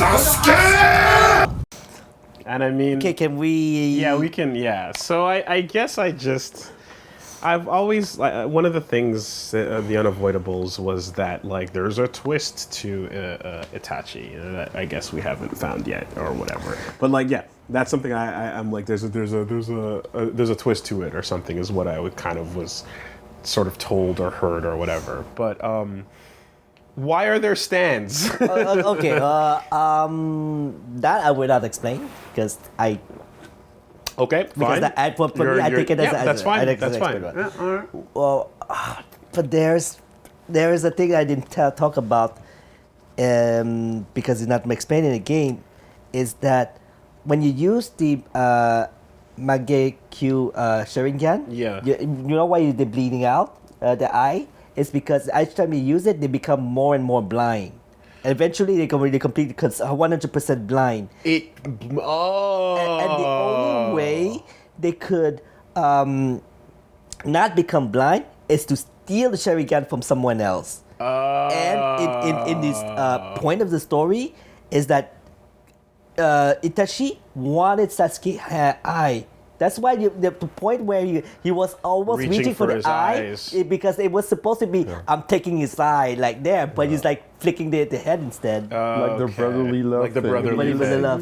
Sasuke! And I mean... Okay, can we... Yeah, we can, yeah. So I guess I've always... one of the things, the unavoidables, was that, like, there's a twist to Itachi that I guess we haven't found yet, or whatever. But, like, yeah, that's something I'm like, there's a twist to it, or something, is what I would kind of was sort of told or heard or whatever. But, why are there stands? Okay, that I will not explain because I. Okay, fine. Because for me, I take it as that's fine. That's fine. Yeah, all right. Well, but there is a thing I didn't talk about, because it's not explained in the game, is that when you use the Mangekyo Sharingan, you know why they're bleeding out the eye? It's because each time you use it, they become more and more blind. And eventually, they completely 100% blind. And the only way they could not become blind is to steal the Sharingan from someone else. And in this point of the story is that Itachi wanted Sasuke's eye. That's why the point where he was almost reaching for the eye, because it was supposed to be, I'm taking his eye like there, but he's like flicking the head instead. Like the brotherly love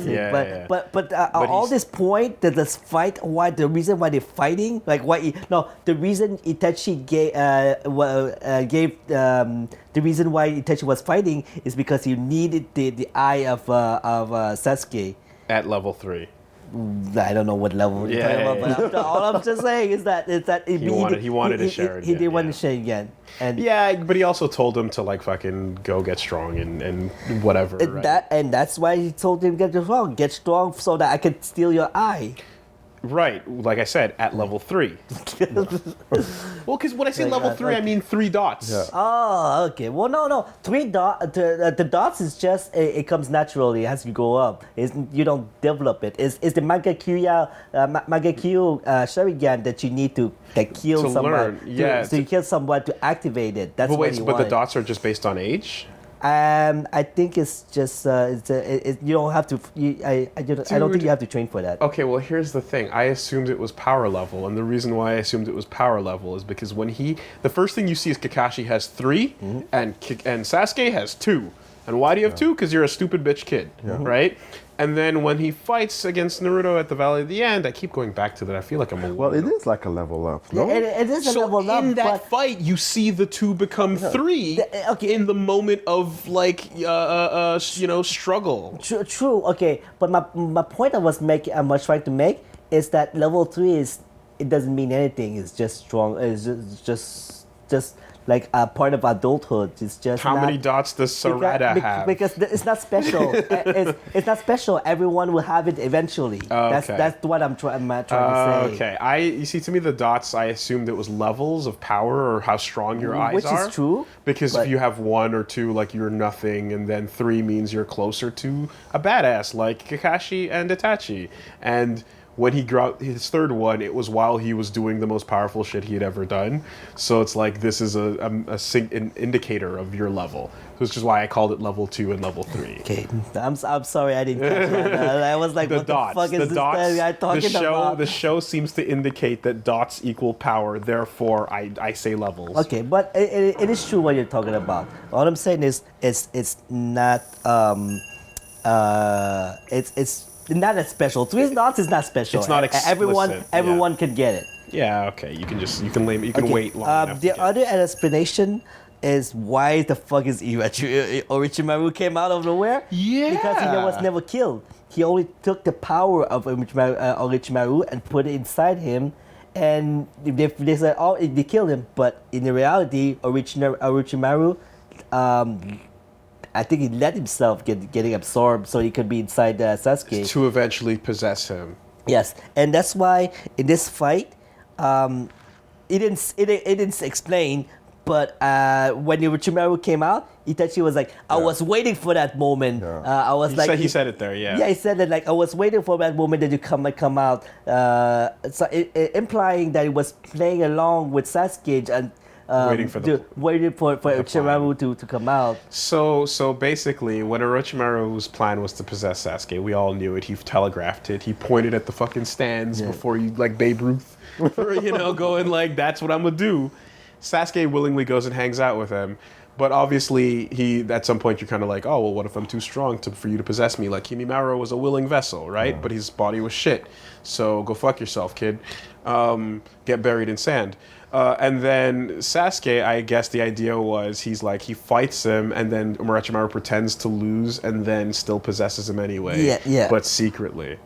thing. But all this point that this fight, the reason why they're fighting, the reason Itachi gave the reason why Itachi was fighting is because he needed the eye of Sasuke at level 3. I don't know what level you're talking about, but all I'm just saying is that he wanted to share it. He did want to share it again. And yeah, but he also told him to like fucking go get strong and whatever. And that's why he told him get strong so that I could steal your eye. Right, like I said, at level 3. Well, because when I say level 3, I mean 3 dots. Yeah. Oh, okay. Well, no. 3 dots. The dots is just it comes naturally as you go up. You don't develop it. It's the Mangekyo Sharingan that you need to kill someone. Learn. Yeah. So you kill someone to activate it. That's what you want. But the dots are just based on age. I think it's just you don't have to. I don't think you have to train for that. Okay, well here's the thing. I assumed it was power level, and the reason why I assumed it was power level is because the first thing you see is Kakashi has 3, and Sasuke has 2. And why do you have 2? Because you're a stupid bitch kid, right? And then when he fights against Naruto at the Valley of the End, I keep going back to that. I feel like I'm a Well, it is like a level up, no? It is a level up. So in that fight, you see the 2 become 3 in the moment of struggle. True. Okay, but my point I was trying to make is that level 3 it doesn't mean anything. It's just strong. It's just like a part of adulthood. It's just how many dots does Sarada have? Because it's not special. it's not special. Everyone will have it eventually. That's what I'm trying to say. Okay. You see, to me, the dots, I assumed it was levels of power or how strong your eyes are. Which is true. Because if you have 1 or 2, like you're nothing, and then 3 means you're closer to a badass like Kakashi and Itachi. And when he got his 3rd one, it was while he was doing the most powerful shit he had ever done. So it's like this is an indicator of your level, which is why I called it level 2 and level 3. Okay, I'm sorry I didn't catch that. I was like, what the fuck is this guy talking about? The show seems to indicate that dots equal power, therefore I say levels. Okay, but it is true what you're talking about. All I'm saying is it's not it's not that special. 3 dots is not special. It's not explicit. Everyone can get it. Yeah. Okay. You can wait long enough. The other explanation is why the fuck is Orochimaru came out of nowhere? Yeah. Because he was never killed. He only took the power of Orochimaru and put it inside him, and they said, they killed him. But in reality, Orochimaru. I think he let himself getting absorbed so he could be inside Sasuke. To eventually possess him. Yes, and that's why in this fight, it didn't explain, But when Orochimaru came out, Itachi was like, I was waiting for that moment. Yeah. I was He said it there, yeah. Yeah, he said that like I was waiting for that moment that you come out. So implying that he was playing along with Sasuke and waiting for Orochimaru to come out. So basically, when Orochimaru's plan was to possess Sasuke, we all knew it. He telegraphed it. He pointed at the fucking stands before you, like Babe Ruth, going like, "That's what I'm gonna do." Sasuke willingly goes and hangs out with him, but obviously at some point you're kind of like, "Oh well, what if I'm too strong for you to possess me?" Like Kimimaro was a willing vessel, right? But his body was shit. So go fuck yourself, kid. Get buried in sand. And then Sasuke, I guess the idea was he fights him, and then Orochimaru pretends to lose, and then still possesses him anyway. Yeah. But secretly.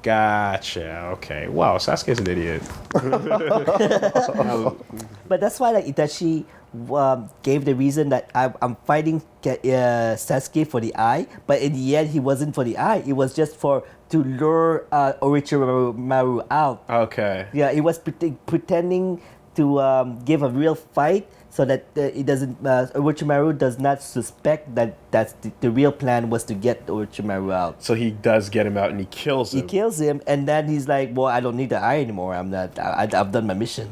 Gotcha. Okay. Wow, Sasuke's an idiot. But that's why like Itachi gave the reason that I'm fighting Sasuke for the eye, but in the end he wasn't for the eye. It was just to lure Orochimaru out. Okay. Yeah, he was pretending to give a real fight so that Orochimaru does not suspect that the real plan was to get Orochimaru out. So he does get him out and he kills him. He kills him, and then he's like, "Well, I don't need the eye anymore. I've done my mission."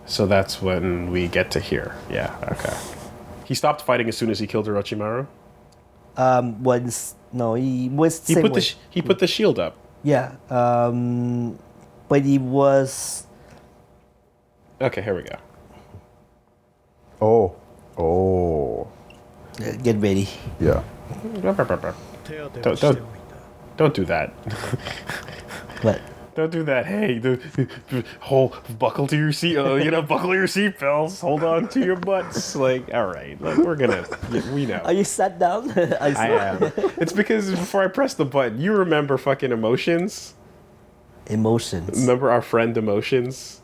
So that's when we get to here. Yeah, okay. He stopped fighting as soon as he killed Orochimaru? He put the shield up. Yeah, but he was... Okay, here we go. Oh. Get ready. Yeah. Don't do that. What? Don't do that. Hey, buckle to your seat. Buckle your seatbelts. Hold on to your butts. Like, all right, we know. Are you sat down? I am. It's because before I press the button, you remember fucking Emotions? Emotions. Remember our friend Emotions?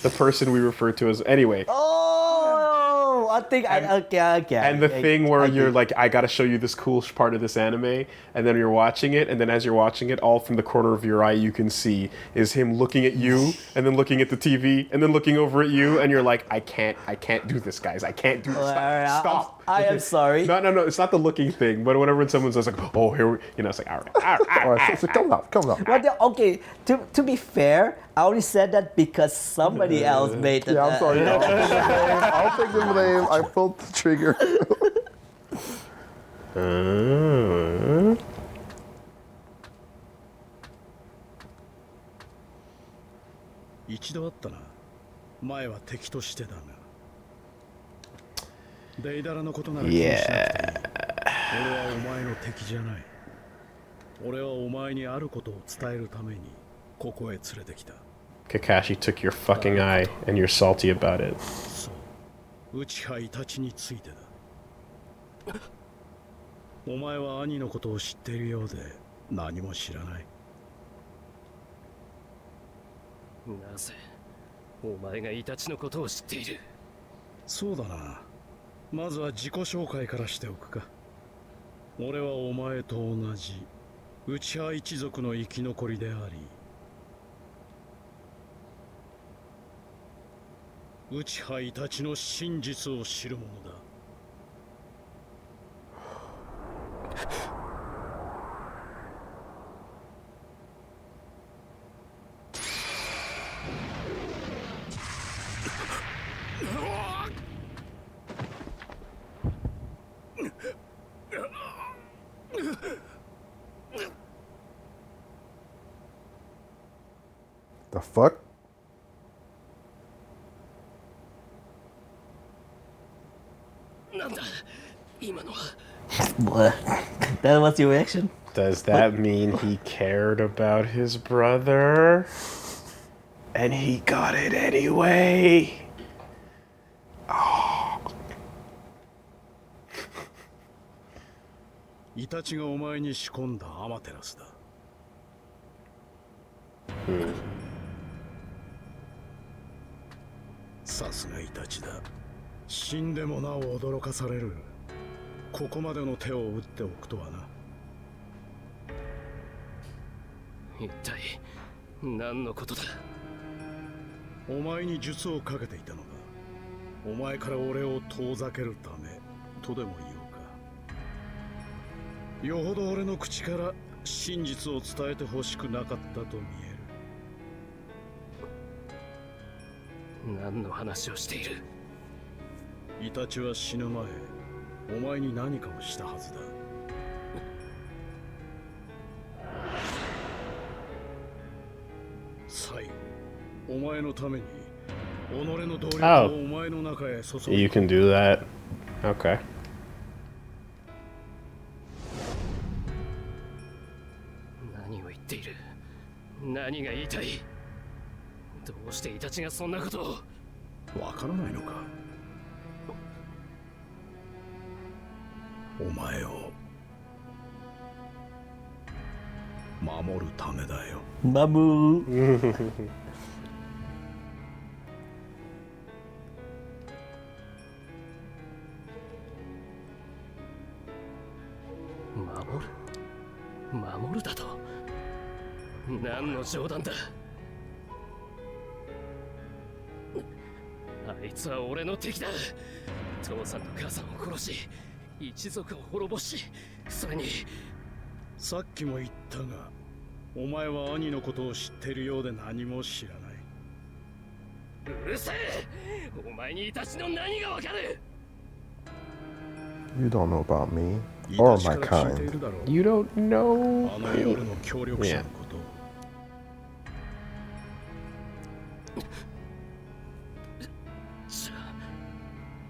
The person we refer to as... Anyway. Oh, I think okay. And the thing where you're like, I gotta show you this cool part of this anime, and then you're watching it, and then as you're watching it, all from the corner of your eye you can see is him looking at you, and then looking at the TV, and then looking over at you, and you're like, I can't do this, guys. I can't do this. Stop. I am sorry. No. It's not the looking thing, but whenever someone says like, oh, here we, it's like, all right. So come on. Well, okay, to be fair, I only said that because somebody else made it. Yeah, I'm sorry. I'll take the blame. I pulled the trigger. 一度あったな。前は敵としてだが。デイダラのことなら気にしなくていい。俺はお前の敵じゃない。俺はお前にあることを伝えるためにここへ連れてきた。Kakashi took your fucking eye and you're salty about it. そう。内派イタチについてだ。お前は兄のことを知っているようで何も知らない。なぜお前がイタチのことを知っている？そうだな。まずは自己紹介からしておくか。俺はお前と同じ内派一族の生き残りであり、内派イタチの真実を知る者だ。The fuck? What? That was your reaction? Does that mean he cared about his brother? And he got it anyway? Oh. イタチがお前に仕込んだアマテラスだ。さすがイタチだ。死んでもなお驚かされる。ここまでの手を打っておくとはな。一体何のことだ。お前に術をかけていたのだ。お前から俺を遠ざけるためとでも言おうか。よほど俺の口から真実を伝えてほしくなかったと見える。何の話をしている。イタチは死ぬ前、お前に何かをしたはずだ。最後、お前のために己の動力をお前の中へ注ぐ。You can do that. Okay. 何を言っている。何が言いたい。どうしてイタチがそんなことを。わからないのか。お前を守るためだよ。マムー。守るだと。何の冗談だ。あいつは俺の敵だ。父さんと母さんを殺し、一族を滅ぼし、それにさっきも言ったが、お前は兄のことを知っているようで何も知らない。うるせえ。お前にイタチの何がわかる。 You don't know about me or my kind. You don't know. あの夜の協力者のことを。じゃあ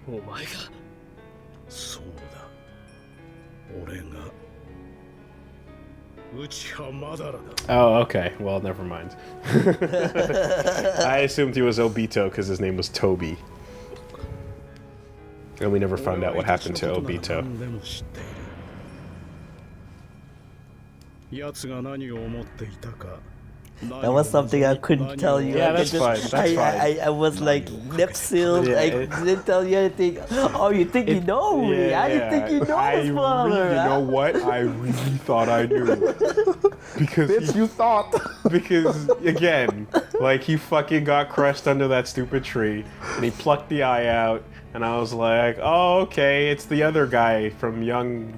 お前が。そうだ、俺が内葉マダラだ。 Oh, okay. Well, never mind. I assumed he was Obito because his name was Toby. And we never found out what happened to Obito. 奴が何を思っていたか。 That was something I couldn't tell you. Yeah, I that's just- fine. That's fine. I was like lip sealed. Yeah, I didn't tell you anything. Oh, you think you know me? I didn't think you know this father. You know what? I really thought I knew. Because Bitch, you thought. because again, like he fucking got crushed under that stupid tree, and he plucked the eye out, and I was like, oh, okay, it's the other guy from young,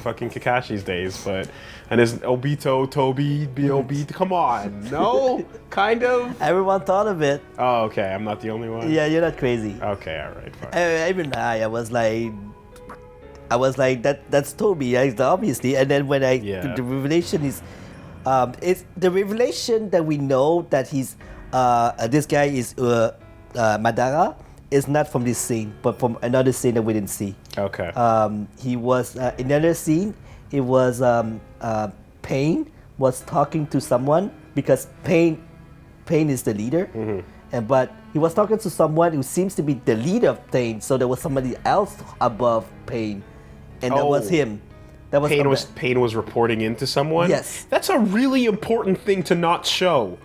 fucking Kakashi's days, but. And his Obito, Toby, B.O.B. Come on, no? Kind of? Everyone thought of it. Oh, okay, I'm not the only one? Yeah, you're not crazy. Okay, alright, fine. Even I was like, that's Toby, obviously. And then when the revelation is, it's the revelation that we know that he's, this guy is Madara is not from this scene, but from another scene that we didn't see. Okay. He was in another scene. It was Pain was talking to someone because Pain is the leader, but he was talking to someone who seems to be the leader of Pain. So there was somebody else above Pain, and that was him. That was Pain was reporting into someone? Yes. That's a really important thing to not show.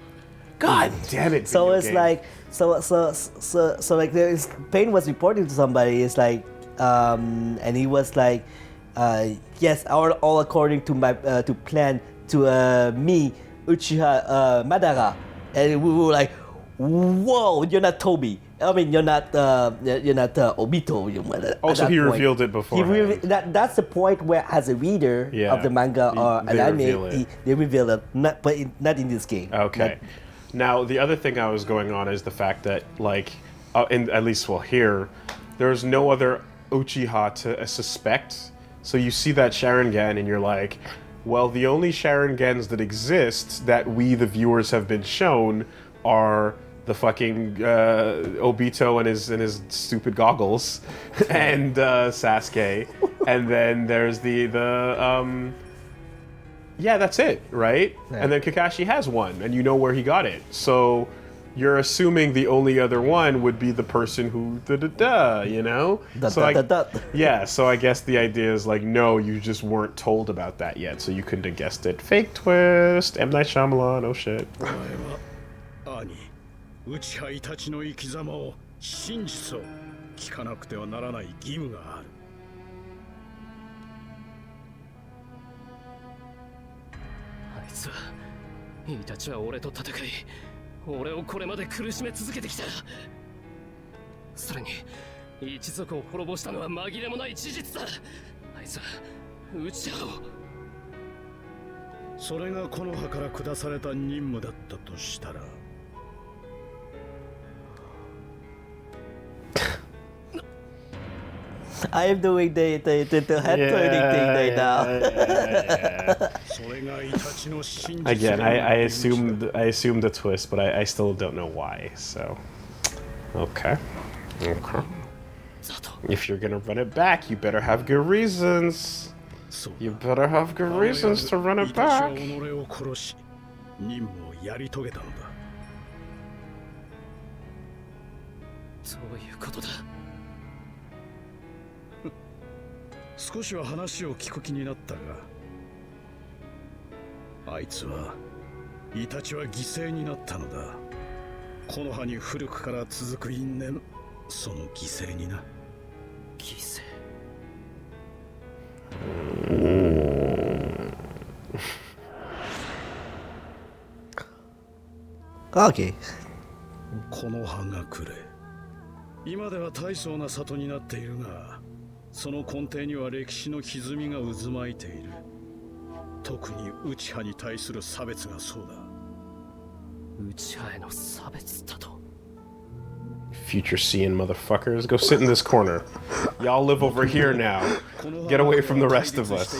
God damn it. So video it's game. like so like there is Pain was reporting to somebody. It's like and he was like. Yes, all according to my to plan to me, Uchiha Madara, and we were like, "Whoa, you're not Toby. I mean, you're not Obito." Oh, so he revealed it before. That's the point where, as a reader of the manga or an anime, they reveal it, not in this game. Okay. Now the other thing I was going on is the fact that, like, at least here, there's no other Uchiha to suspect. So you see that Sharingan and you're like, well, the only Sharingans that exist that we, the viewers, have been shown are the fucking Obito and his stupid goggles and Sasuke. And then there's yeah, that's it, right? Yeah. And then Kakashi has one, and you know where he got it. So you're assuming the only other one would be the person who Yeah, so I guess the idea is like, no, you just weren't told about that yet, so you couldn't have guessed it. Fake twist, M. Night Shyamalan, oh shit. 兄、内葉イタチの生き様を真実を聞かなくてはならない義務がある。あいつはイタチは俺と戦い、俺をこれまで苦しめ続けてきた。それに一族を滅ぼしたのは紛れもない事実だ。あいつはウチハを。それがこの葉から下された任務だったとしたら、I am doing the head turning thing right now. それがイタチの真実 Again, I assumed the twist, but I still don't know why. So, okay. If you're gonna run it back, you better have good reasons. You better have good reasons to run it イタチは back. 己を殺し、任務をやり遂げたのだ。どういうことだ。少しは話を聞く気になったが、あいつはイタチは犠牲になったのだ。この葉に古くから続く因縁、その犠牲にな。犠牲。Okay. この葉がくれ。今では大層な里になっているが、その根底には歴史の歪みが渦巻いている。特にウチハに対する差別がそうだ。ウチハへの差別だと。Future seeing motherfuckers, go sit in this corner. Y'all live over here now. Get away from the rest of us.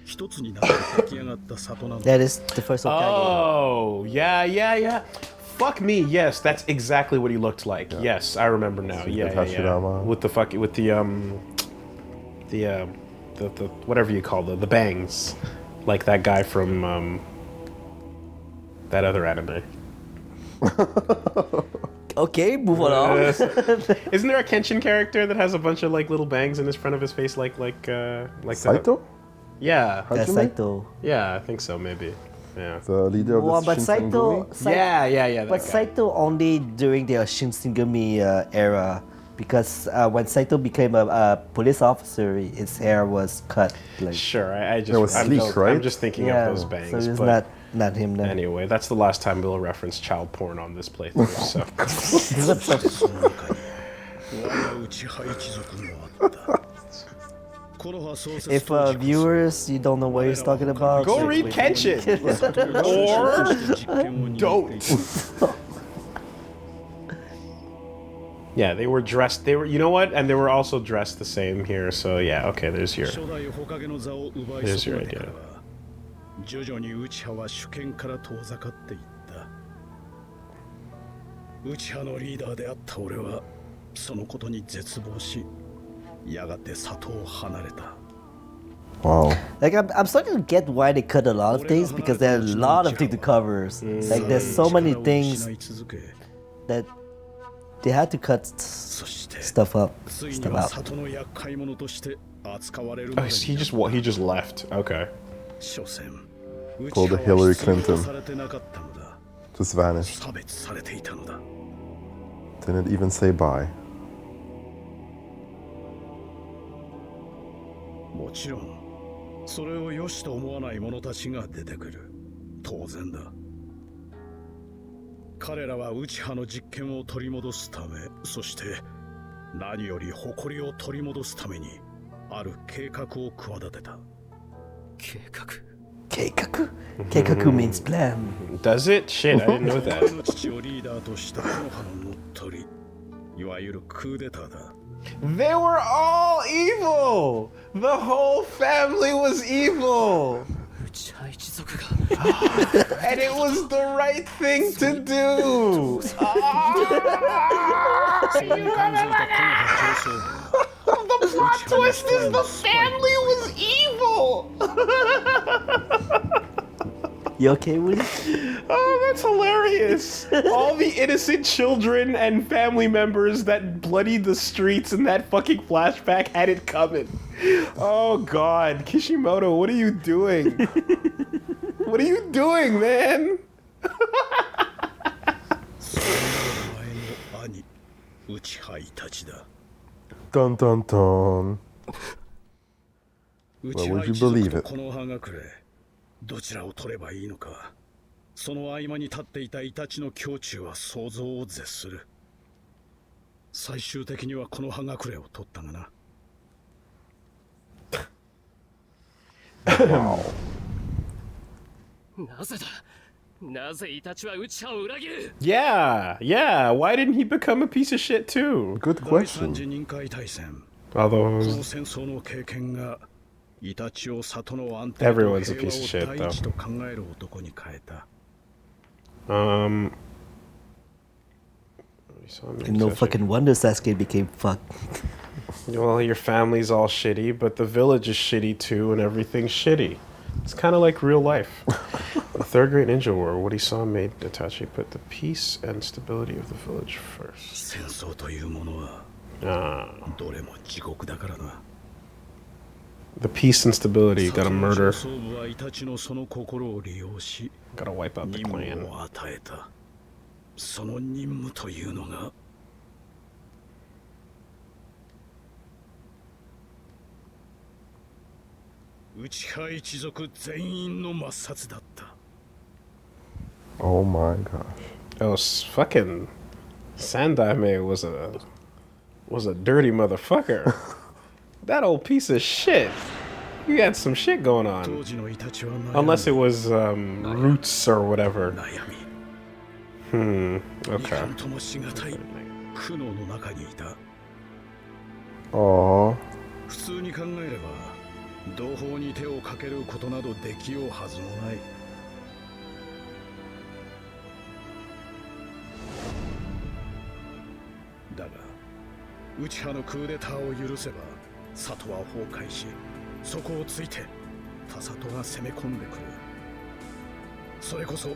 一つになって出来上がった里なのだ。 That is the first Hokage. Oh, yeah. Fuck me, yes, that's exactly what he looked like. Yeah. Yes, I remember now. Yeah. Hashirama. With the whatever you call the bangs, like that guy from that other anime. Okay, move on. Isn't there a Kenshin character that has a bunch of like little bangs in his front of his face, like Saito? Yeah, That's Hajime? Saito. yeah, I think so, maybe. Yeah. The leader of Well, the but Saito, Shinsengumi? Yeah. But That guy. Saito only during the Shinsengumi era, because when Saito became a police officer, his hair was cut. Like, Sure, It was sleek, right? I'm just thinking yeah, of those bangs. so it's but not him then. anyway, that's the last time we'll reference child porn on this playthrough. So 我がウチハ一族もあった。この葉創設 If 当時こそ viewers, you don't know what he's talking about, go like, read Kenshin or don't. Yeah, they were dressed. They were, you know what? And they were also dressed the same here. So yeah, okay. There's your. 初代ホカゲの座を奪い There's 損 your ねて idea. からは徐々にウチハは主権から遠ざかっていった。ウチハのリーダーであった俺はそのことに絶望し、やがて里を離れた。 Wow. Like I'm starting to get why they cut a lot of things because there are a lot of things to cover. Like there's so many things that they had to cut stuff up. Stuff out. Oh, he just left. Okay. Pulled a Hillary Clinton. Just vanished. Didn't even say bye. もちろんそれを良しと思わない者たちが出てくる。当然だ。彼らはウチハの実権を取り戻すため、そして何より誇りを取り戻すためにある計画を企てた。計画。計画 means plan. Does it? Shit, I didn't know 俺 that. の父をリーダーとしたこの葉の乗っ取り、いわゆるクーデターだ。 They were all evil. The whole family was evil. ウチハ一族が。 And it was the right thing to do. The plot twist is the family was evil. You okay, Woolie? Oh, that's hilarious. All the innocent children and family members that bloodied the streets in that fucking flashback had it coming. Oh god, Kishimoto, what are you doing? What are you doing, man? ウチハイたちだ。 Dun dun dun. ウチハ would you 一族 believe と it? この葉がくれ。どちらを取ればいいのか。その合間に立っていたイタチの胸中は想像を絶する。最終的にはこの葉隠れを取ったがな。なぜだ、なぜイタチはウチハを裏切る。 Yeah, why didn't he become a piece of shit too? Good 第三 question. 次任海大戦。 Although この戦争の経験がイタチを里の安定と Everyone's a 平 piece of 和 shit, を第一と考える男に変えた。 No fucking wonder Sasuke became fucked. Well, your family's all shitty, but the village is shitty too, and everything's shitty. It's kind of like real life. The Third Great Ninja War, what he saw made Itachi put the peace and stability of the village first. 戦争というものは Ah, どれも地獄だからな。 the peace and stability, gotta 里の murder, 上層部はイタチのその心を利用し gotta wipe out the 任務 clan. を与えた。その任務というのが内派一族全員の抹殺だった。 Oh my gosh. Oh, fucking Sandaime was a dirty motherfucker. That old piece of shit. He had some shit going 当 on. 時のイタチは悩み Unless it was roots or whatever. 悩み Hmm. い Okay. かんともしがたい苦悩の中にいた。 Aww. 普通に考えれば同胞に手をかけることなどできようはずもない。だが内派のクーデターを許せば里は崩壊し、そこをついて他里が攻め込んでくる。それこそ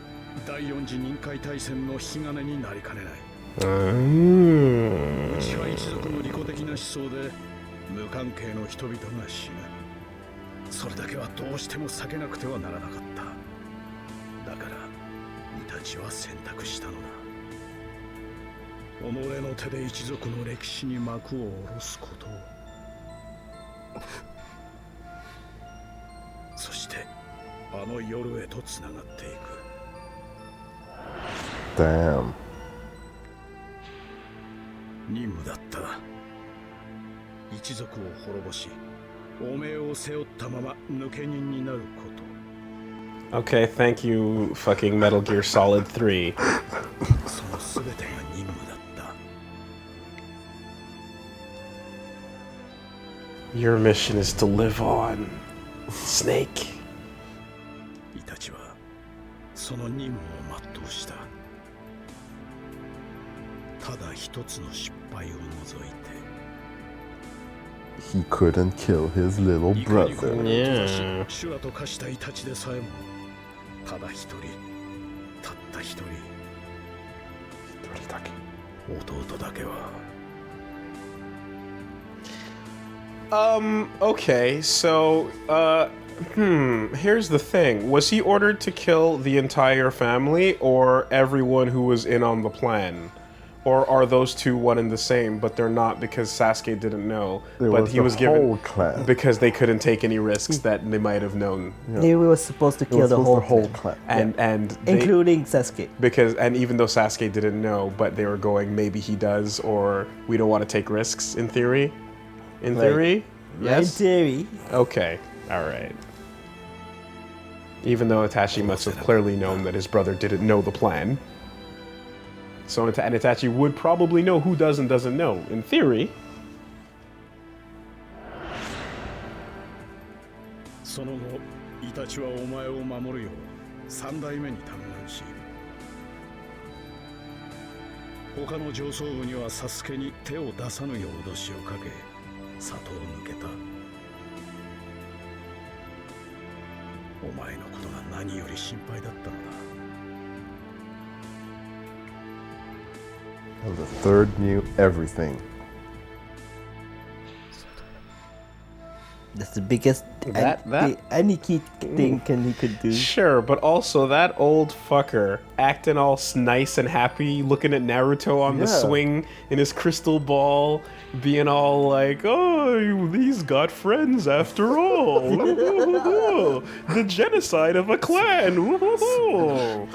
第四次任海大戦の引き金になりかねない。 Mm. 内派一族の利己的な思想で無関係の人々が死ぬ。それだけはどうしても避けなくてはならなかった。だからイタチは選択したのだ。己の手で一族の歴史に幕を下ろすことを。そしてあの夜へとつながっていく。 Damn. 任務だった。一族を滅ぼし、汚名を背負ったまま抜け人になること。 Okay, thank you, fucking Metal Gear Solid 3. そのすべてが任務だった。 Your mission is to live on, Snake. イタチはその任務を全うした。ただ一つの失敗を除いて。 He couldn't kill his little いかに心を brother. 閉ざし Yeah. 修羅と化したイタチでさえも、ただ一人、たった一人、弟だけは。 Okay, so, here's the thing. Was he ordered to kill the entire family or everyone who was in on the plan? Or are those two one and the same, but they're not because Sasuke didn't know, It but was he the was given whole clan. because they couldn't take any risks that they might have known. They were supposed to It kill was the supposed whole, the whole clan, clan. And they, including Sasuke. because and even though Sasuke didn't know, but they were going maybe he does or we don't want to take risks in theory. In Right. theory? In Yes. theory, Okay. All right. Even though Itachi must have clearly known that his brother didn't know the plan. So and Itachi would probably know who does and doesn't know. In theory. その後、イタチはお前を守るよう三代目に嘆願し、他の上層部にはサスケに手を出さぬよう脅しをかけ、里を抜けた。お前のことが何より心配だったのだ。 And the third knew everything. That's the biggest That- any key thing he could do. Sure, but also that old fucker acting all nice and happy, looking at Naruto on the Yeah. swing in his crystal ball, being all like, "Oh, he's got friends after all." The genocide of a clan. Woo-hoo-hoo.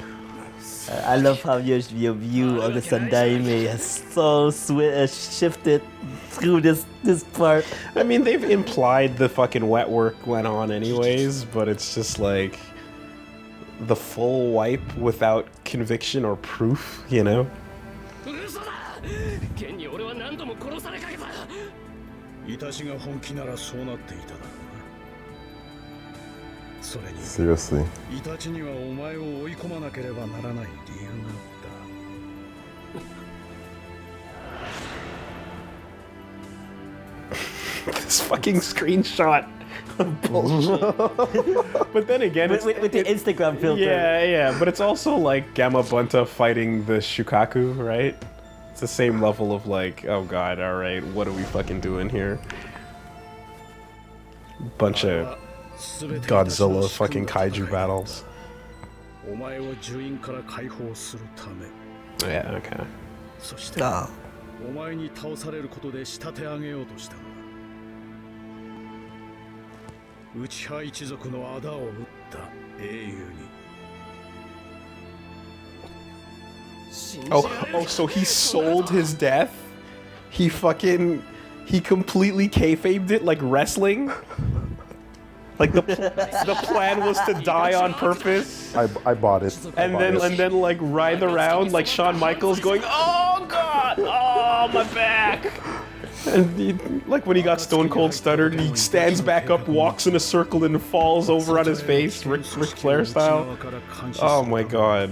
I love how your view of the Sandaime has so shifted through this part. I mean, they've implied the fucking wet work went on anyways, but it's just like the full wipe without conviction or proof, you know? 嘘だ現に俺は何度も殺されかけたイタシが本気ならそうなっていただろうな。それに Seriously. イタチにはお前を追い込まなければならない理由があった。 This fucking screenshot of bullshit. But then again, it's, With the Instagram filter. yeah, but it's also like Gamma Bunta fighting the Shukaku, right? It's the same level of like, oh god, all right, what are we fucking doing here? Bunch of Godzilla fucking kaiju battles. お前を呪印から解放するため、 Yeah, okay. そして Ah. お前に倒されることで仕立て上げようとしたのだ。内派一族の仇を討った英雄に。 Oh, so he sold his death? He completely kayfabed it like wrestling? Like the plan was to die on purpose? I bought it. And then like writhe around like Shawn Michaels going, "Oh god, oh my back!" And like when he got Stone Cold stuttered, he stands back up, walks in a circle, and falls over on his face, Ric Flair style. Oh my god.